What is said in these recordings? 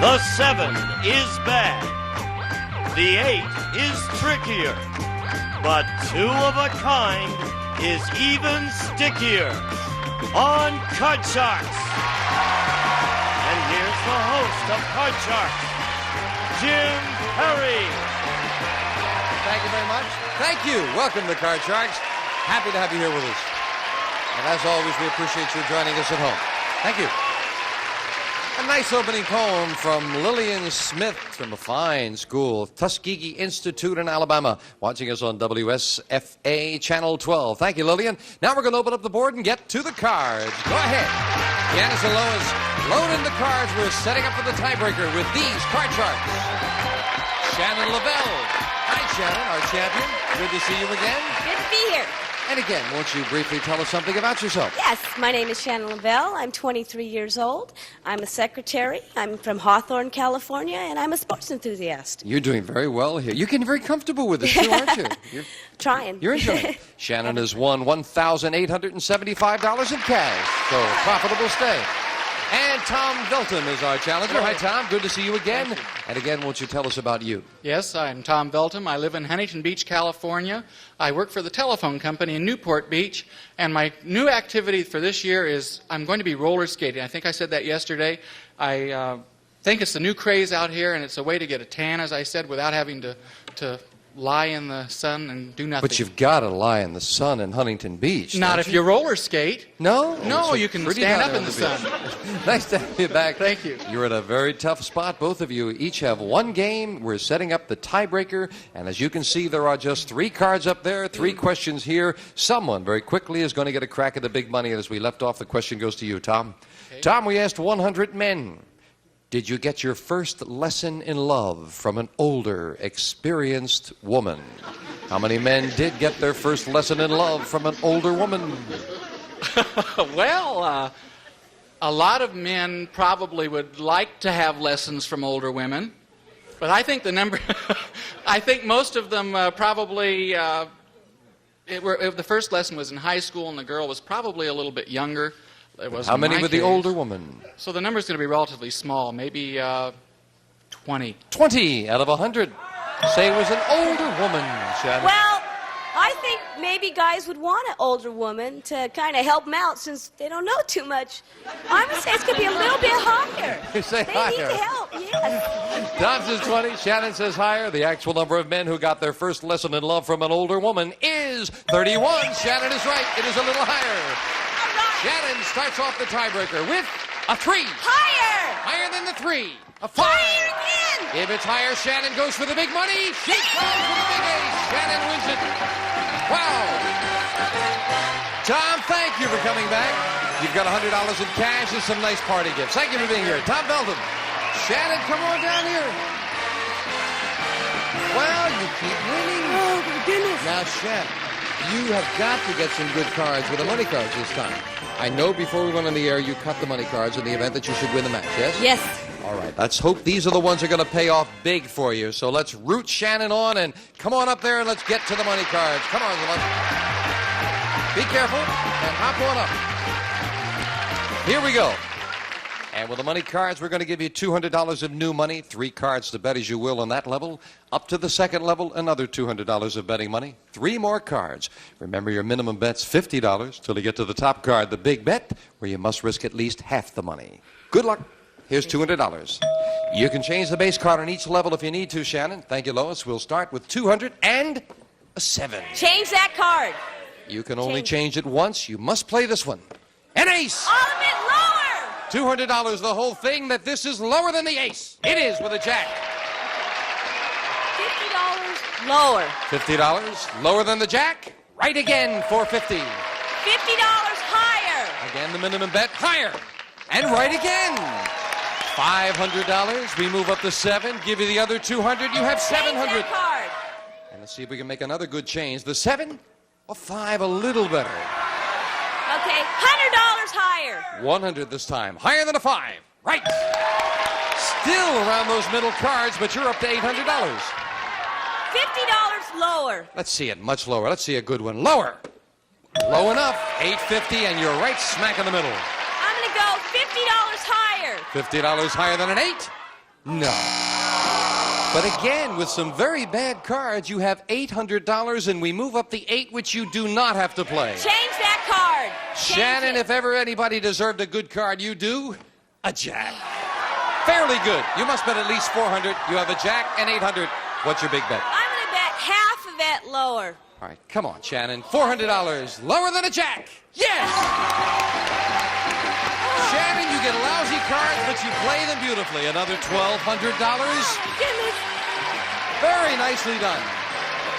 The 7 is bad. The 8 is trickier. But 2 of a kind is even stickier on Card Sharks. And here's the host of Card Sharks, Jim Perry. Thank you very much. Thank you. Welcome to Card Sharks. Happy to have you here with us. And as always, we appreciate you joining us at home. Thank you. A nice opening poem from Lillian Smith from a fine school, Tuskegee Institute in Alabama, watching us on WSFA Channel 12. Thank you, Lillian. Now we're going to open up the board and get to the cards. Go ahead. Janice and Lois, load in the cards. We're setting up for the tiebreaker with these card sharks. Shannon Lavelle. Hi, Shannon, our champion. Good to see you again. Good to be here. And again, won't you briefly tell us something about yourself? Yes, my name is Shannon Lavelle. I'm 23 years old. I'm a secretary. I'm from Hawthorne, California, and I'm a sports enthusiast. You're doing very well here. You're getting very comfortable with this, too, aren't you? Trying. You're enjoying it. Shannon has won $1,875 in cash, so profitable stay. And Tom Velton is our challenger. Hi, Tom. Good to see you again. Thank you. And again, won't you tell us about you? Yes, I'm Tom Velton. I live in Huntington Beach, California. I work for the telephone company in Newport Beach. And my new activity for this year is I'm going to be roller skating. I think I said that yesterday. I think it's the new craze out here, and it's a way to get a tan, as I said, without having to lie in the sun and do nothing. But you've got to lie in the sun in Huntington Beach. Not if you roller skate. No? No, you can stand up in the sun. Nice to have you back. Thank you. You're in a very tough spot. Both of you each have one game. We're setting up the tiebreaker. And as you can see, there are just 3 cards up there, 3 questions here. Someone very quickly is going to get a crack at the big money. And as we left off, the question goes to you, Tom. Okay. Tom, we asked 100 men. Did you get your first lesson in love from an older, experienced woman? How many men did get their first lesson in love from an older woman? Well, a lot of men probably would like to have lessons from older women. But I think I think most of them probably, the first lesson was in high school and the girl was probably a little bit younger. How many with the older woman? So the number's going to be relatively small, maybe 20. 20 out of 100. Say it was an older woman, Shannon. Well, I think maybe guys would want an older woman to kind of help them out since they don't know too much. I would say it's going to be a little bit higher. You say they higher. need to help, yes. Tom says 20, Shannon says higher. The actual number of men who got their first lesson in love from an older woman is 31. Shannon is right. It is a little higher. Shannon starts off the tiebreaker with a 3. Higher! Higher than the 3. A 5. Higher again! If it's higher, Shannon goes for the big money. She goes for the big ace. Shannon wins it. Wow. Tom, thank you for coming back. You've got $100 in cash and some nice party gifts. Thank you for being here. Tom Belton. Shannon, come on down here. Well, you keep winning. Oh, my goodness. Now, Shannon, you have got to get some good cards with the money cards this time. I know before we went on the air, you cut the money cards in the event that you should win the match, yes? Yes. All right, let's hope these are the ones that are going to pay off big for you. So let's root Shannon on and come on up there and let's get to the money cards. Come on, Zalot. Be careful and hop on up. Here we go. And with the money cards, we're going to give you $200 of new money, 3 cards to bet as you will on that level. Up to the second level, another $200 of betting money, 3 more cards. Remember, your minimum bet's $50 till you get to the top card, the big bet, where you must risk at least half the money. Good luck. Here's $200. You can change the base card on each level if you need to, Shannon. Thank you, Lois. We'll start with 200 and a 7. Change that card. You can only change it once. You must play this one. An ace! All of it lower! $200, the whole thing, that this is lower than the ace. It is with a jack. $50 lower. $50 lower than the jack. Right again for $50. $50 higher. Again, the minimum bet higher. And right again. $500. We move up to 7. Give you the other 200. You have 700. Change that card. And let's see if we can make another good change. The 7 or 5 a little better. Okay, $100 higher. 100 this time. Higher than a 5. Right. Still around those middle cards, but you're up to $800. $50 lower. Let's see it much lower. Let's see a good one. Lower. Low enough. $850, and you're right smack in the middle. I'm going to go $50 higher. $50 higher than an 8. No. But again, with some very bad cards, you have $800, and we move up the 8, which you do not have to play. Change that card. Shannon, if ever anybody deserved a good card, you do. A jack. Fairly good. You must bet at least 400. You have a jack and 800. What's your big bet? I'm going to bet half of it lower. All right, come on, Shannon. $400. Lower than a jack. Yes! Shannon, you get lousy cards, but you play them beautifully. Another $1,200. Goodness. Very nicely done.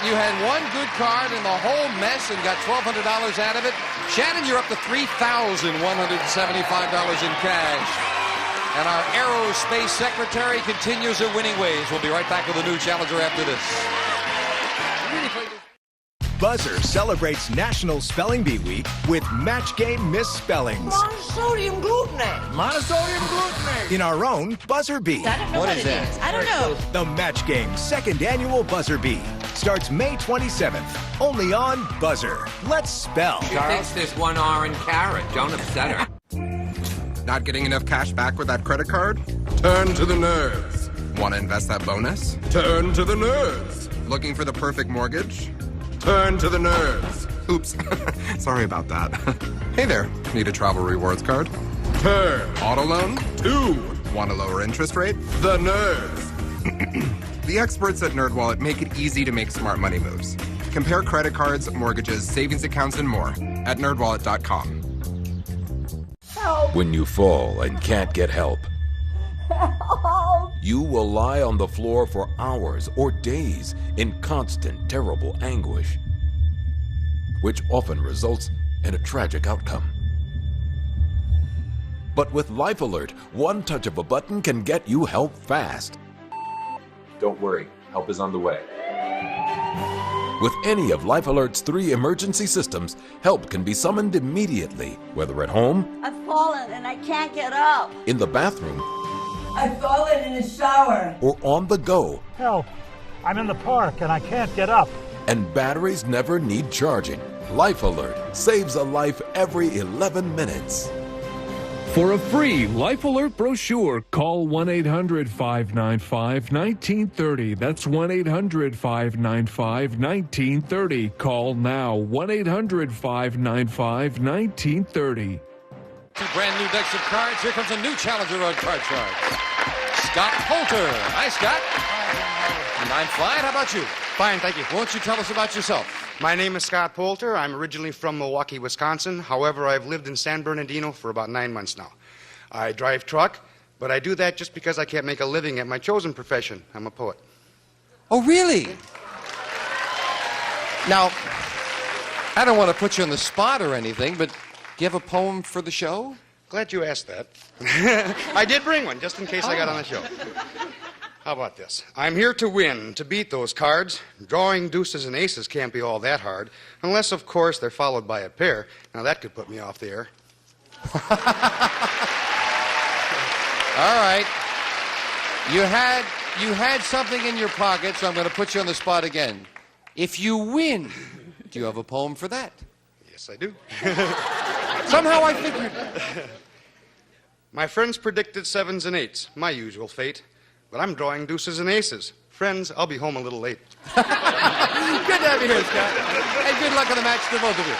You had one good card in the whole mess and got $1,200 out of it. Shannon, you're up to $3,175 in cash. And our aerospace secretary continues her winning ways. We'll be right back with a new challenger after this. Buzzer celebrates National Spelling Bee Week with Match Game Misspellings. Monosodium glutamate. Monosodium glutamate. In our own Buzzer Bee. I don't know what is that? I don't know. The Match Game second annual Buzzer Bee starts May 27th. Only on Buzzer. Let's spell. She thinks there's one R in carrot. Don't upset her. Not getting enough cash back with that credit card? Turn to the nerds. Want to invest that bonus? Turn to the nerds. Looking for the perfect mortgage? Turn to the nerds. Oops. Sorry about that. Hey there. Need a travel rewards card? Turn. Auto loan? 2. Want a lower interest rate? The nerds. The experts at NerdWallet make it easy to make smart money moves. Compare credit cards, mortgages, savings accounts, and more at nerdwallet.com. When you fall and can't get help, you will lie on the floor for hours or days in constant, terrible anguish, which often results in a tragic outcome. But with Life Alert, one touch of a button can get you help fast. Don't worry, help is on the way. With any of Life Alert's 3 emergency systems, help can be summoned immediately, whether at home, I've fallen and I can't get up. in the bathroom, I've fallen in the shower. or on the go. Help! I'm in the park and I can't get up. And batteries never need charging. Life Alert saves a life every 11 minutes. For a free Life Alert brochure, call 1-800-595-1930. That's 1-800-595-1930. Call now, 1-800-595-1930. 2 brand new decks of cards. Here comes a new challenger on Card Sharks. Scott Poulter. Hi, Scott. I'm fine. How about you? Fine, thank you. Won't you tell us about yourself? My name is Scott Poulter. I'm originally from Milwaukee, Wisconsin. However, I've lived in San Bernardino for about 9 months now. I drive truck, but I do that just because I can't make a living at my chosen profession. I'm a poet. Oh, really? Now, I don't want to put you on the spot or anything, but do you have a poem for the show? Glad you asked that. I did bring one, just in case I got on the show. How about this? I'm here to win, to beat those cards. Drawing deuces and aces can't be all that hard, unless, of course, they're followed by a pair. Now, that could put me off the air. All right. You had something in your pocket, so I'm going to put you on the spot again. If you win, do you have a poem for that? Yes, I do. Somehow I figured. My friends predicted 7s and 8s, my usual fate. But I'm drawing deuces and aces. Friends, I'll be home a little late. Good to have you here, Scott. And good luck on the match to both of you.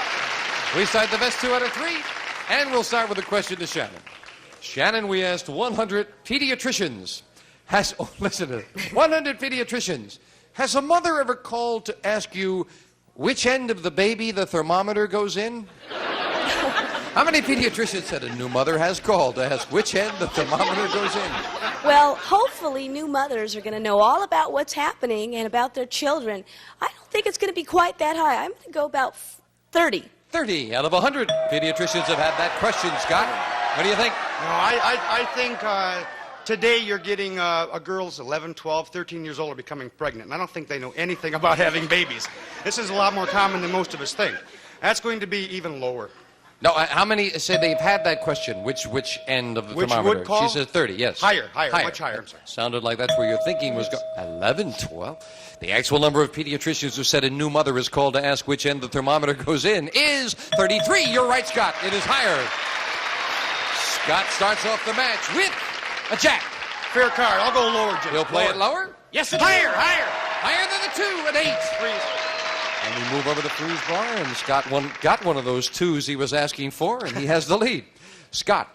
We cite the best 2 out of 3, and we'll start with a question to Shannon. Shannon, we asked 100 pediatricians. 100 pediatricians. Has a mother ever called to ask you which end of the baby the thermometer goes in? How many pediatricians said a new mother has called to ask which end the thermometer goes in? Well, hopefully new mothers are going to know all about what's happening and about their children. I don't think it's going to be quite that high. I'm going to go about 30. 30 out of 100 pediatricians have had that question, Scott. What do you think? No, I think today you're getting girls 11, 12, 13 years old are becoming pregnant. And I don't think they know anything about having babies. This is a lot more common than most of us think. That's going to be even lower. No, how many say they've had that question? Which end of the thermometer? Would call? She said 30, yes. Higher, much higher. I'm sorry. Sounded like that's where your thinking was going. 11, 12. The actual number of pediatricians who said a new mother is called to ask which end the thermometer goes in is 33. You're right, Scott. It is higher. Scott starts off the match with a jack. fair card. I'll go lower, Jim. He'll play it lower? Yes, it's higher. Higher than the 2 at 8. Freeze. And we move over to Freeze Bar, and Scott got one of those 2s he was asking for, and he has the lead. Scott,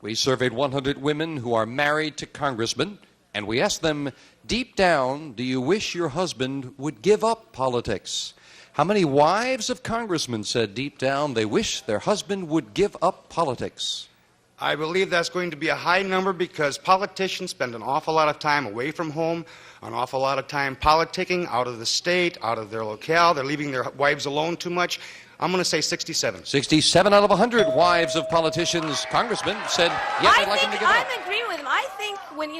we surveyed 100 women who are married to congressmen, and we asked them, deep down, do you wish your husband would give up politics? How many wives of congressmen said deep down they wish their husband would give up politics? I believe that's going to be a high number because politicians spend an awful lot of time away from home, an awful lot of time politicking out of the state, out of their locale. They're leaving their wives alone too much. I'm going to say 67. 67 out of 100 wives of politicians, congressmen, said, yes, I'd like him to give up. I'm agreeing with him. I think when,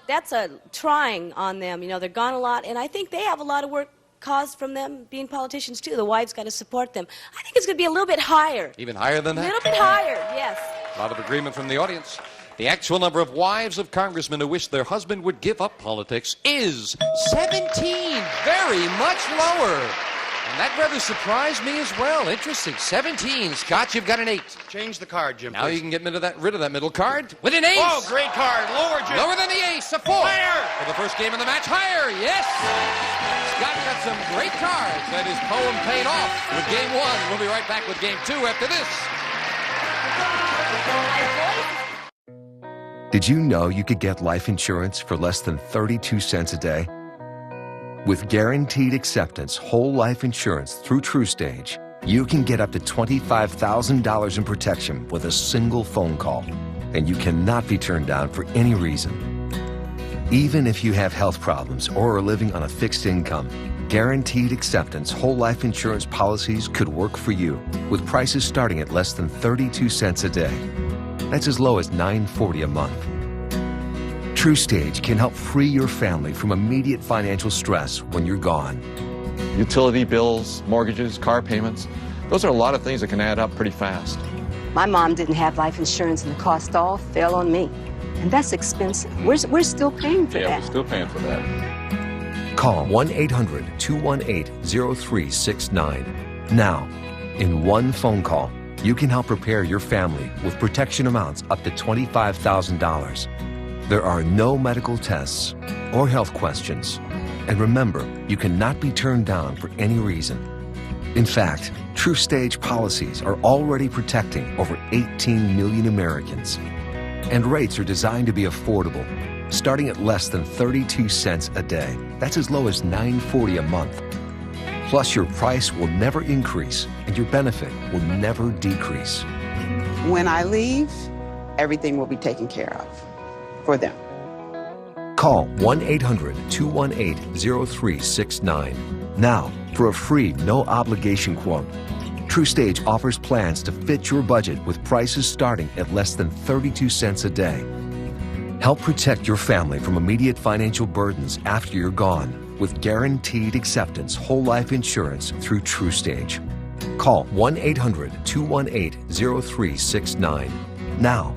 that's a trying on them. They're gone a lot, and I think they have a lot of work caused from them being politicians, too. The wives got to support them. I think it's going to be a little bit higher. Even higher than that? A little bit higher, yes. A lot of agreement from the audience. The actual number of wives of congressmen who wish their husband would give up politics is 17. Very much lower. And that rather surprised me as well. Interesting. 17. Scott, you've got an 8. Change the card, Jim. Now please. you can get rid of that middle card with an ace. Oh, great card. Lower, Jim. Lower than the ace. A 4. Higher. For the first game of the match. Higher. Yes. Scott got some great cards. That his poem paid off with game 1. We'll be right back with game 2 after this. Did you know you could get life insurance for less than 32 cents a day? With guaranteed acceptance whole life insurance through TrueStage, you can get up to $25,000 in protection with a single phone call, and you cannot be turned down for any reason. Even if you have health problems or are living on a fixed income, guaranteed acceptance whole life insurance policies could work for you with prices starting at less than 32 cents a day. That's as low as $9.40 a month. TrueStage can help free your family from immediate financial stress when you're gone. Utility bills, mortgages, car payments, those are a lot of things that can add up pretty fast. My mom didn't have life insurance and the cost all fell on me. And that's expensive. We're still paying for that. Yeah, we're still paying for that. Call 1-800-218-0369. Now, in one phone call, you can help prepare your family with protection amounts up to $25,000. There are no medical tests or health questions. And remember, you cannot be turned down for any reason. In fact, TrueStage policies are already protecting over 18 million Americans. And rates are designed to be affordable, starting at less than 32 cents a day. That's as low as $9.40 a month. Plus, your price will never increase and your benefit will never decrease. When I leave, everything will be taken care of for them. Call 1-800-218-0369 now for a free, no-obligation quote. TrueStage offers plans to fit your budget with prices starting at less than 32 cents a day. Help protect your family from immediate financial burdens after you're gone with guaranteed acceptance whole life insurance through TrueStage. Call 1-800-218-0369 now.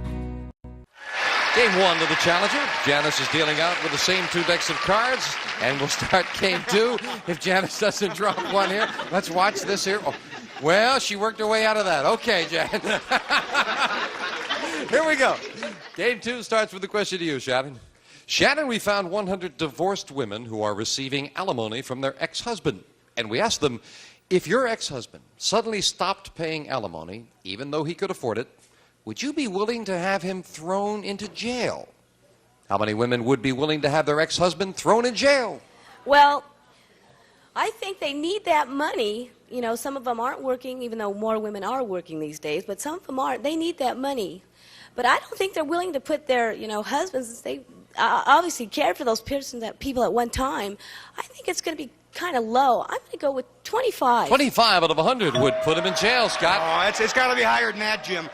Game 1 of the Challenger. Janice is dealing out with the same 2 decks of cards, and we'll start game 2. If Janice doesn't drop one here, let's watch this here. Oh, well, she worked her way out of that. Okay, Jan. Here we go. Game 2 starts with the question to you, Shannon. Shannon, we found 100 divorced women who are receiving alimony from their ex-husband. And we asked them, if your ex-husband suddenly stopped paying alimony, even though he could afford it, would you be willing to have him thrown into jail? How many women would be willing to have their ex-husband thrown in jail? Well, I think they need that money. Some of them aren't working, even though more women are working these days, but some of them aren't. They need that money. But I don't think they're willing to put their, husbands, they obviously cared for those people at one time. I think it's going to be kind of low. I'm going to go with 25. 25 out of 100 would put him in jail, Scott. Oh, it's got to be higher than that, Jim.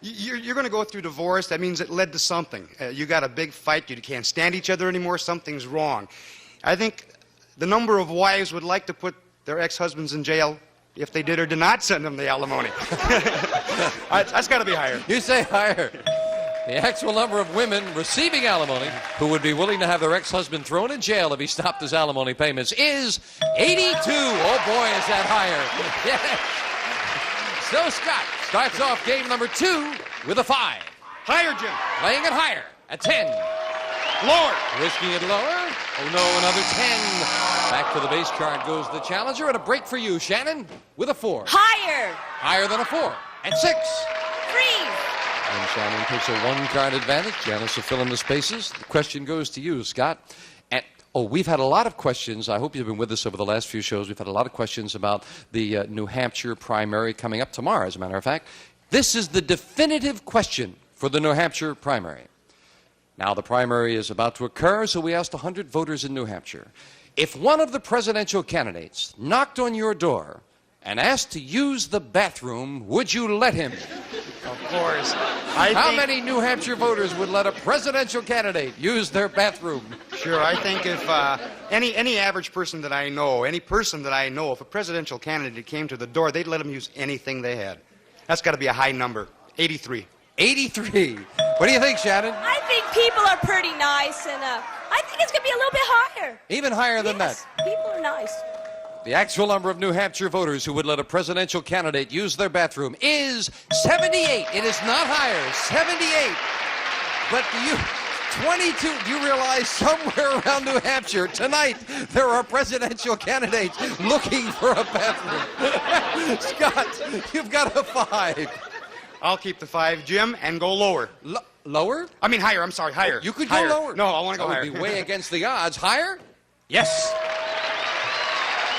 You're going to go through divorce. That means it led to something. You got a big fight. You can't stand each other anymore. Something's wrong. I think the number of wives would like to put their ex-husbands in jail if they did or did not send them the alimony. That's got to be higher. You say higher. The actual number of women receiving alimony who would be willing to have their ex-husband thrown in jail if he stopped his alimony payments is 82. Oh, boy, is that higher. Yeah. So Scott starts off game number 2 with a 5. Higher, Jim. Playing it higher at 10. Lower. Risking it lower. Oh no, another 10. Back to the base card goes the challenger, and a break for you, Shannon, with a 4. Higher. Higher than a 4. At 6. Freeze. And Shannon takes a 1-card advantage. Janice will fill in the spaces. The question goes to you, Scott. We've had a lot of questions. I hope you've been with us over the last few shows. We've had a lot of questions about the New Hampshire primary coming up tomorrow, as a matter of fact. This is the definitive question for the New Hampshire primary. Now, the primary is about to occur, so we asked 100 voters in New Hampshire. If one of the presidential candidates knocked on your door and asked to use the bathroom, would you let him? Of course. How many New Hampshire voters would let a presidential candidate use their bathroom? Sure, I think if any average person that I know, if a presidential candidate came to the door, they'd let him use anything they had. That's got to be a high number. 83. 83. What do you think, Shannon? I think people are pretty nice, and I think it's going to be a little bit higher. Even higher than that? People are nice. The actual number of New Hampshire voters who would let a presidential candidate use their bathroom is 78. It is not higher. 78. But do you realize somewhere around New Hampshire tonight there are presidential candidates looking for a bathroom? Scott, you've got a 5. I'll keep the 5, Jim, and go lower. Lower? I mean higher. I'm sorry, higher. You could higher. go lower. No, I want to go higher. That would be way against the odds. Higher? Yes.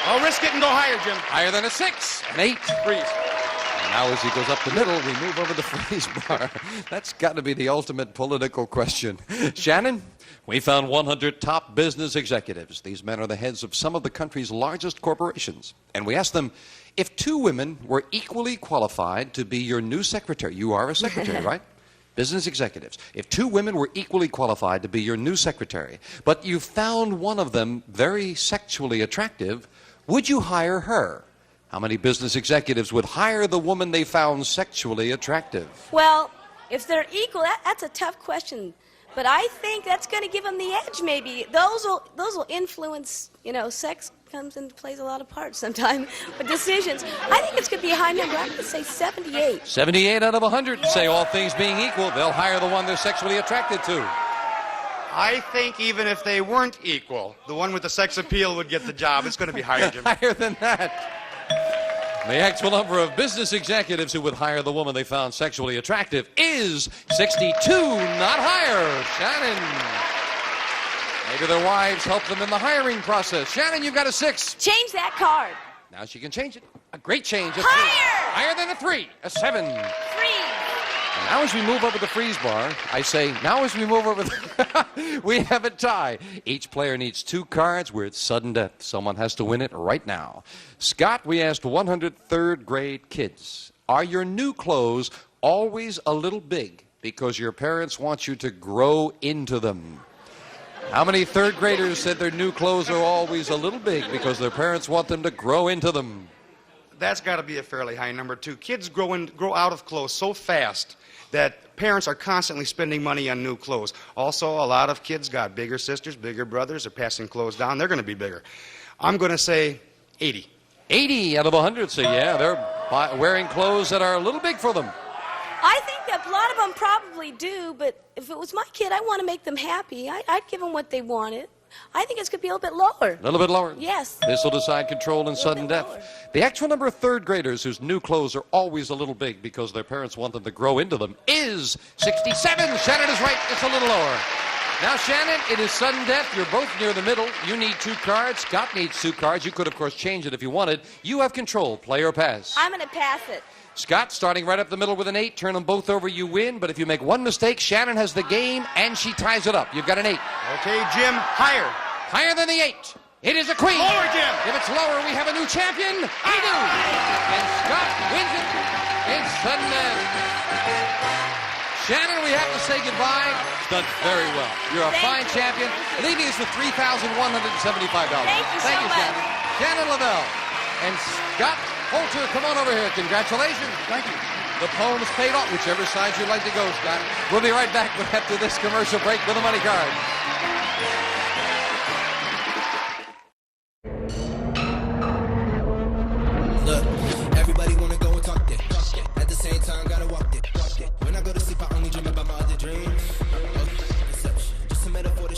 I'll risk it and go higher, Jim. Higher than a 6. An 8. Freeze. And now as he goes up the middle, we move over the freeze bar. That's got to be the ultimate political question. Shannon, we found 100 top business executives. These men are the heads of some of the country's largest corporations. And we asked them, if 2 women were equally qualified to be your new secretary, you are a secretary, right? Business executives. If 2 women were equally qualified to be your new secretary, but you found one of them very sexually attractive, would you hire her? How many business executives would hire the woman they found sexually attractive? Well, if they're equal, that's a tough question. But I think that's going to give them the edge, maybe. Those will influence, sex comes and plays a lot of parts sometimes with decisions. I think it's going to be a high number. I'm going to say 78. 78 out of 100. Yes. Say all things being equal, they'll hire the one they're sexually attracted to. I think even if they weren't equal, the one with the sex appeal would get the job. It's going to be higher, Jim. Higher than that. The actual number of business executives who would hire the woman they found sexually attractive is 62, not higher. Shannon. Maybe their wives help them in the hiring process. Shannon, you've got a 6. Change that card. Now she can change it. A great change. A 3. Higher. Higher than a 3. A 7. 3. Now as we move over the freeze bar, I say, now as we move over we have a tie. Each player needs 2 cards where it's sudden death. Someone has to win it right now. Scott, we asked 100 third grade kids, are your new clothes always a little big because your parents want you to grow into them? How many third graders said their new clothes are always a little big because their parents want them to grow into them? That's got to be a fairly high number, too. Kids grow out of clothes so fast that parents are constantly spending money on new clothes. Also, a lot of kids got bigger sisters, bigger brothers. They're passing clothes down. They're going to be bigger. I'm going to say 80. 80 out of 100 say, yeah, they're wearing clothes that are a little big for them. I think that a lot of them probably do, but if it was my kid, I want to make them happy. I'd give them what they wanted. I think it's going to be a little bit lower. A little bit lower? Yes. This will decide control and sudden death. Lower. The actual number of third graders whose new clothes are always a little big because their parents want them to grow into them is 67. Shannon is right. It's a little lower. Now, Shannon, it is sudden death. You're both near the middle. You need 2 cards. Scott needs 2 cards. You could, of course, change it if you wanted. You have control. Play or pass. I'm going to pass it. Scott, starting right up the middle with an 8. Turn them both over, you win. But if you make one mistake, Shannon has the game, and she ties it up. You've got an 8. Okay, Jim, higher. Higher than the 8. It is a queen. Lower, Jim. If it's lower, we have a new champion. We do. And Scott wins it in sudden death. Shannon, we have to say goodbye. It's done very well. You're a fine champion. Leaving us with $3,175. Thank you so much. Shannon. Shannon Lavelle. And Scott Holter, come on over here. Congratulations. Thank you. The poem's paid off, whichever side you'd like to go, Scott. We'll be right back after this commercial break with a money card. Look, everybody wanna go and talk that. At the same time, gotta walk that. When I go to sleep, I only dream about my other dreams. Deception, just a metaphor to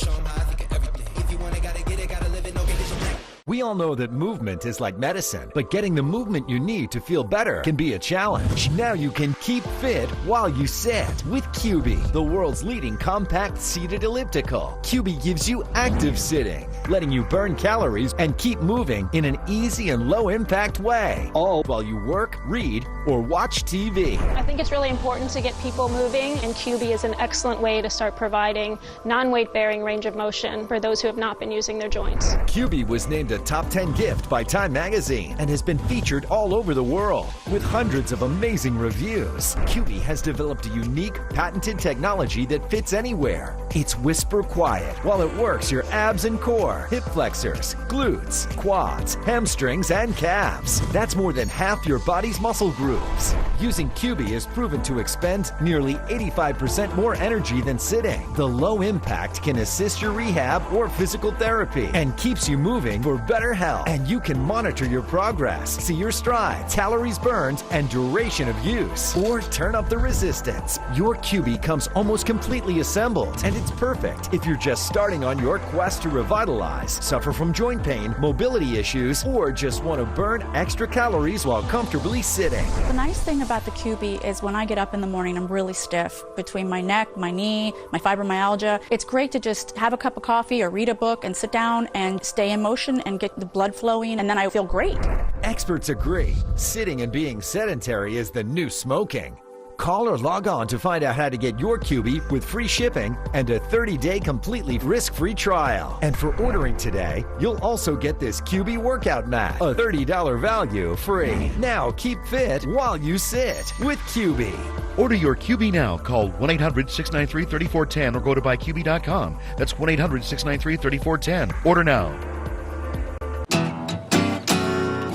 all know that movement is like medicine, but getting the movement you need to feel better can be a challenge. Now you can keep fit while you sit with QB, the world's leading compact seated elliptical. QB gives you active sitting, letting you burn calories and keep moving in an easy and low-impact way, all while you work, read, or watch TV. I think it's really important to get people moving, and QB is an excellent way to start providing non-weight-bearing range of motion for those who have not been using their joints. QB was named a top 10 gift by Time Magazine and has been featured all over the world with hundreds of amazing reviews. QB has developed a unique, patented technology that fits anywhere. It's whisper quiet while it works your abs and core, hip flexors, glutes, quads, hamstrings, and calves. That's more than half your body's muscle groups. Using QB is proven to expend nearly 85% more energy than sitting. The low impact can assist your rehab or physical therapy and keeps you moving for better health. And you can monitor your progress, see your strides, calories burned, and duration of use. Or turn up the resistance. Your QB comes almost completely assembled, and it's perfect if you're just starting on your quest to revitalize, suffer from joint pain, mobility issues, or just want to burn extra calories while comfortably sitting. The nice thing about the QB is when I get up in the morning, I'm really stiff between my neck, my knee, my fibromyalgia. It's great to just have a cup of coffee or read a book and sit down and stay in motion and get the blood flowing, and then I feel great. Experts agree, sitting and being sedentary is the new smoking. Call or log on to find out how to get your QB with free shipping and a 30-day completely risk-free trial. And for ordering today, you'll also get this QB workout mat, a $30 value free. Now keep fit while you sit with QB. Order your QB now. Call 1-800-693-3410 or go to buyqb.com. That's 1-800-693-3410. Order now.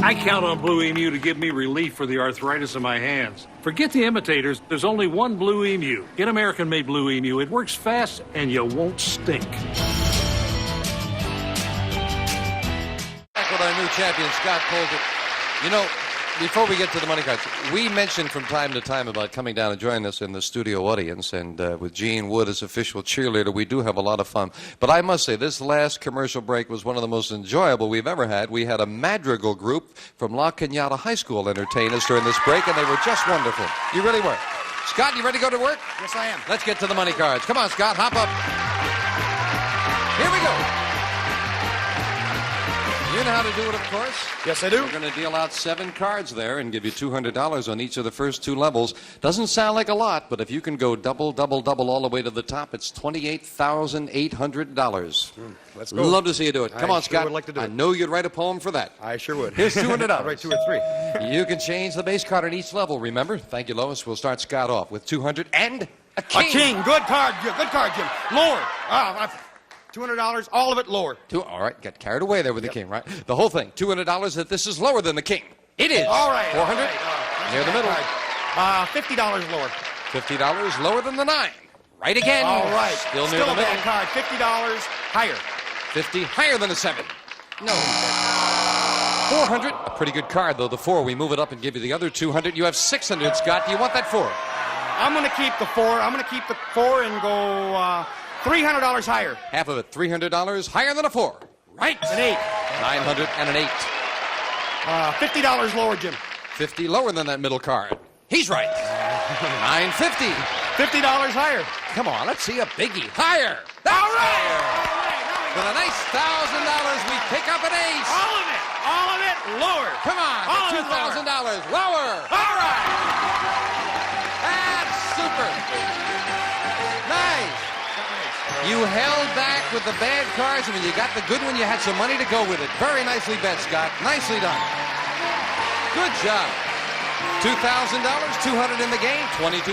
I count on Blue Emu to give me relief for the arthritis in my hands. Forget the imitators. There's only one Blue Emu. Get American-made Blue Emu. It works fast and you won't stink. Back with our new champion, Scott Colbert. You know, before we get to the money cards, we mentioned from time to time about coming down and joining us in the studio audience, and with Gene Wood as official cheerleader, we do have a lot of fun. But I must say, this last commercial break was one of the most enjoyable we've ever had. We had a madrigal group from La Cañada High School entertain us during this break, and they were just wonderful. You really were. Scott, you ready to go to work? Yes, I am. Let's get to the money cards. Come on, Scott, hop up. Here we go. You know how to do it, of course. Yes, I do. We're going to deal out 7 cards there and give you $200 on each of the first 2 levels. Doesn't sound like a lot, but if you can go double, double, double all the way to the top, it's $28,800. Let's go. Love to see you do it. Come on, sure Scott. would like to do I it. know you'd write a poem for that. I sure would. Here's $200. I'll write 2 or 3. You can change the base card on each level, remember? Thank you, Lois. We'll start Scott off with 200 and a king. A king. Good card. Good card, Jim. Lower. $200, all of it lower. All right, got carried away there with the king, right? The whole thing, $200 that this is lower than the king. It is. All right. 400 near the middle. $50 lower. $50 lower than the 9. Right again. All right. Still near the a middle. bad card. $50 higher. 50 higher than a 7. No. 400. A pretty good card, though. The 4. We move it up and give you the other 200. You have 600, Scott. Do you want that 4? I'm going to keep the 4. I'm going to keep the 4 and go $300 higher. Half of it, $300 higher than a 4. Right. An 8. 900 and an 8. $50 lower, Jim. 50 lower than that middle card. He's right. 950. $50 higher. Come on, let's see a biggie. Higher. That's all right. Higher. With a nice $1,000, we pick up an ace. All of it. All of it lower. Come on. All $2,000 lower. All right. That's super. Nice. You held back with the bad cards, and when you got the good one, you had some money to go with it. Very nicely bet, Scott. Nicely done. Good job. $2,000, $200 in the game, $2,200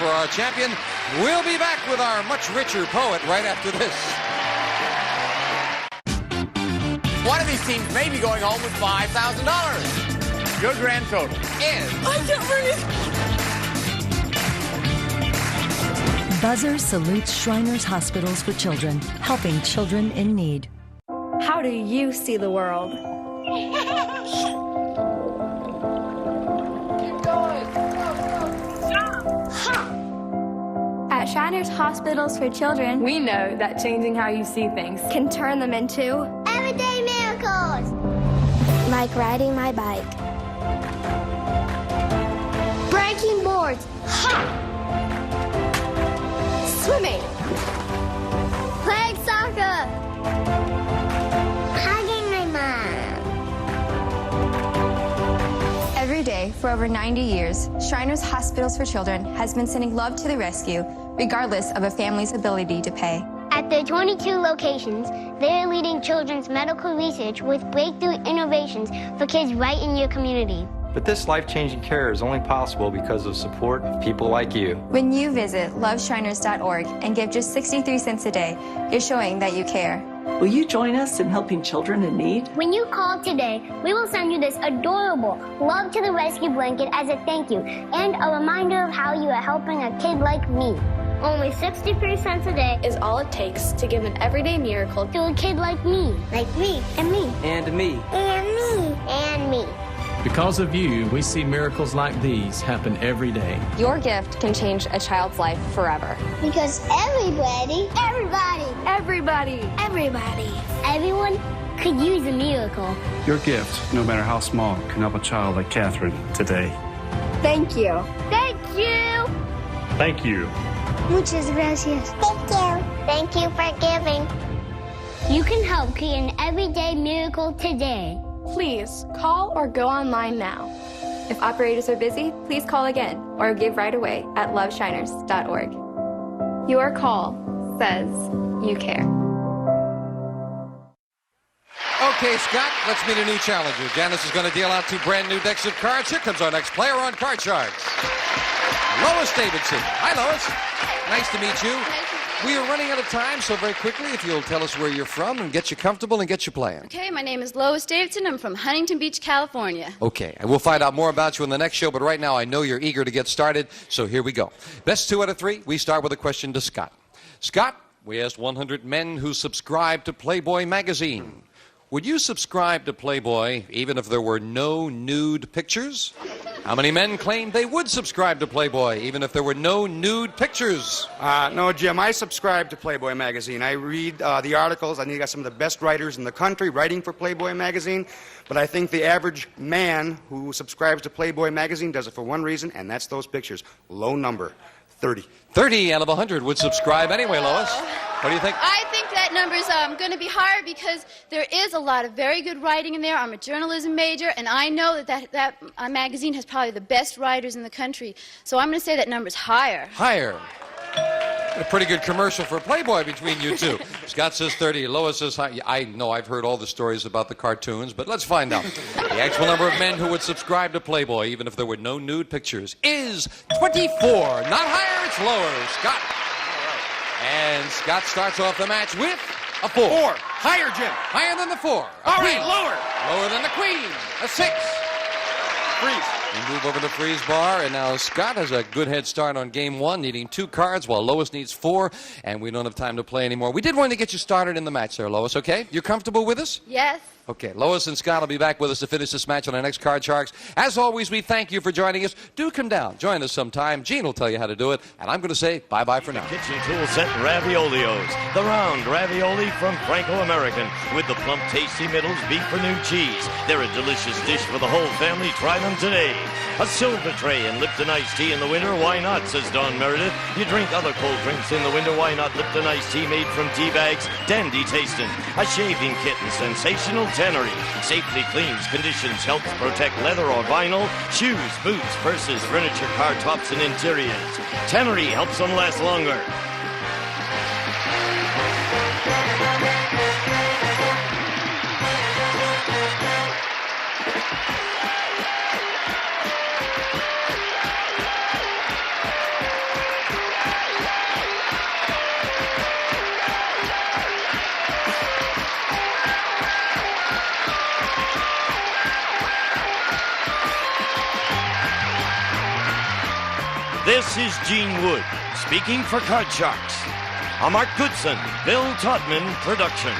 for our champion. We'll be back with our much richer poet right after this. One of these teams may be going home with $5,000. Your grand total is... I can't breathe. Buzzer salutes Shriners Hospitals for Children, helping children in need. How do you see the world? At Shriners Hospitals for Children, we know that changing how you see things can turn them into everyday miracles. like riding my bike. Breaking boards. Ha! Swimming. Playing soccer. Hugging my mom. Every day for over 90 years, Shriners Hospitals for Children has been sending love to the rescue, regardless of a family's ability to pay. At their 22 locations, they are leading children's medical research with breakthrough innovations for kids right in your community. But this life-changing care is only possible because of support of people like you. When you visit loveshriners.org and give just 63 cents a day, you're showing that you care. Will you join us in helping children in need? When you call today, we will send you this adorable Love to the Rescue blanket as a thank you and a reminder of how you are helping a kid like me. Only 63 cents a day is all it takes to give an everyday miracle to a kid like me. Like me. And me. And me. And me. And me. Because of you, we see miracles like these happen every day. Your gift can change a child's life forever. Because everybody, everyone could use a miracle. Your gift, no matter how small, can help a child like Catherine today. Thank you. Thank you. Thank you. Muchas gracias. Thank you. Thank you for giving. You can help create an everyday miracle today. Please call or go online now. If operators are busy, please call again or give right away at loveshiners.org. Your call says you care. Okay, Scott, let's meet a new challenger. Janice is going to deal out 2 brand new decks of cards. Here comes our next player on Card Sharks. Lois Davidson. Hi, Lois. Nice to meet you. We are running out of time, so very quickly, if you'll tell us where you're from and get you comfortable and get you playing. Okay, my name is Lois Davidson. I'm from Huntington Beach, California. Okay, and we'll find out more about you in the next show, but right now I know you're eager to get started, so here we go. Best 2 out of 3, we start with a question to Scott. Scott, we asked 100 men who subscribe to Playboy magazine. Would you subscribe to Playboy even if there were no nude pictures? How many men claimed they would subscribe to Playboy even if there were no nude pictures? No, Jim, I subscribe to Playboy magazine. I read the articles. I think you got some of the best writers in the country writing for Playboy magazine. But I think the average man who subscribes to Playboy magazine does it for one reason, and that's those pictures. Low number, 30. 30 out of 100 would subscribe anyway, Lois. What do you think? I think that number's going to be higher because there is a lot of very good writing in there. I'm a journalism major, and I know that magazine has probably the best writers in the country. So I'm going to say that number's higher. Higher. A pretty good commercial for Playboy between you two. Scott says 30. Lois says high. I know I've heard all the stories about the cartoons, but let's find out. The actual number of men who would subscribe to Playboy, even if there were no nude pictures, is 24. Not higher, it's lower. Scott. And Scott starts off the match with a 4. 4. Higher, Jim. Higher than the 4. All right, lower. Lower than the queen. A 6. Freeze. We move over to the freeze bar, and now Scott has a good head start on game 1, needing 2 cards, while Lois needs 4, and we don't have time to play anymore. We did want to get you started in the match there, Lois, okay? You're comfortable with us? Yes. Okay, Lois and Scott will be back with us to finish this match on our next Card Sharks. As always, we thank you for joining us. Do come down. Join us sometime. Gene will tell you how to do it, and I'm going to say bye-bye for now. Kitchen tool set Raviolios. The round ravioli from Franco-American with the plump, tasty middles, beef or new cheese. They're a delicious dish for the whole family. Try them today. A silver tray and Lipton iced tea in the winter, why not, says Don Meredith. You drink other cold drinks in the winter, why not Lipton iced tea made from tea bags? Dandy tasting. A shaving kit and sensational tannery. Safely cleans, conditions, helps protect leather or vinyl, shoes, boots, purses, furniture, car tops, and interiors. Tannery helps them last longer. This is Gene Wood, speaking for Card Sharks. A Mark Goodson, Bill Todman production.